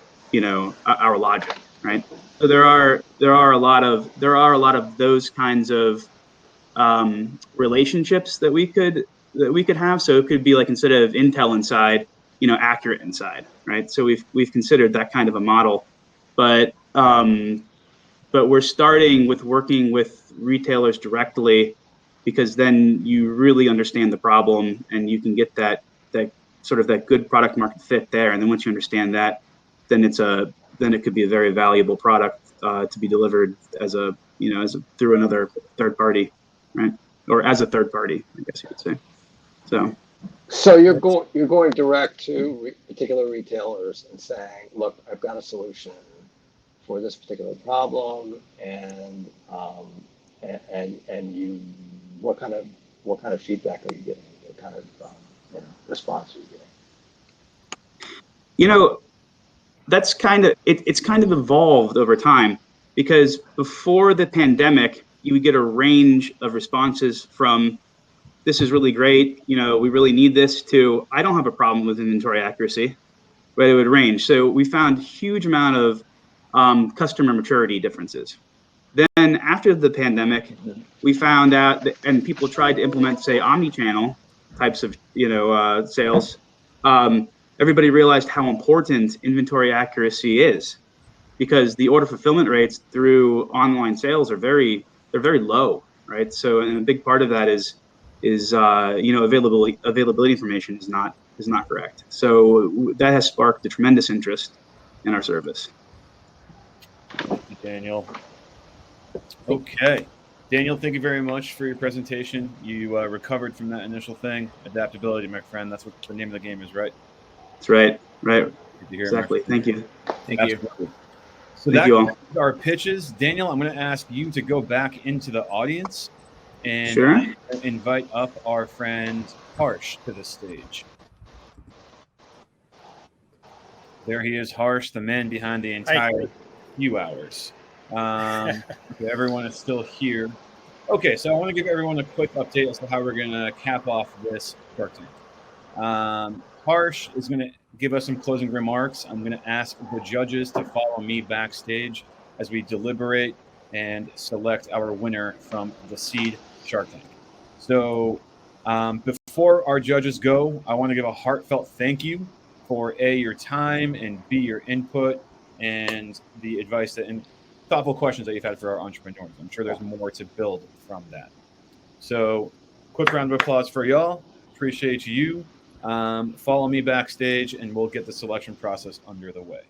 our logic, right? So there are a lot of those kinds of relationships that we could have. So it could be like, instead of Intel inside, Akuret inside, right? So we've considered that kind of a model, but we're starting with working with retailers directly, because then you really understand the problem and you can get that sort of that good product market fit there. And then once you understand that, then it could be a very valuable product to be delivered through another third party, right? Or as a third party, I guess you could say. So you're going direct to particular retailers and saying, look, I've got a solution for this particular problem, and you, what kind of feedback are you getting? What kind of response are you getting? That's it's kind of evolved over time, because before the pandemic, you would get a range of responses from, this is really great, we really need this, to, I don't have a problem with inventory accuracy, but it would range. So we found huge amount of customer maturity differences. Then after the pandemic, we found out that, and people tried to implement, say, omni-channel types of sales. Everybody realized how important inventory accuracy is, because the order fulfillment rates through online sales they're very low, right? So, and a big part of that is availability information is not correct. So that has sparked a tremendous interest in our service. Thank you, Daniel. Okay. Daniel, thank you very much for your presentation. You recovered from that initial thing. Adaptability, my friend. That's what the name of the game is, right? That's right. Right. Good to hear, Exactly. Thank you. Thank you. So Thank you all. that's our pitches. Daniel, I'm going to ask you to go back into the audience and Sure. invite up our friend Harsh to the stage. There he is, Harsh, the man behind the entire few hours. Okay, everyone is still here. Okay, so I want to give everyone a quick update as to how we're going to cap off this Shark Tank. Harsh is going to give us some closing remarks. I'm going to ask the judges to follow me backstage as we deliberate and select our winner from the SEED Shark Tank. So before our judges go, I want to give a heartfelt thank you for A, your time, and B, your input and the advice and thoughtful questions that you've had for our entrepreneurs. I'm sure there's more to build from that. So quick round of applause for y'all. Appreciate you. Follow me backstage and we'll get the selection process under the way.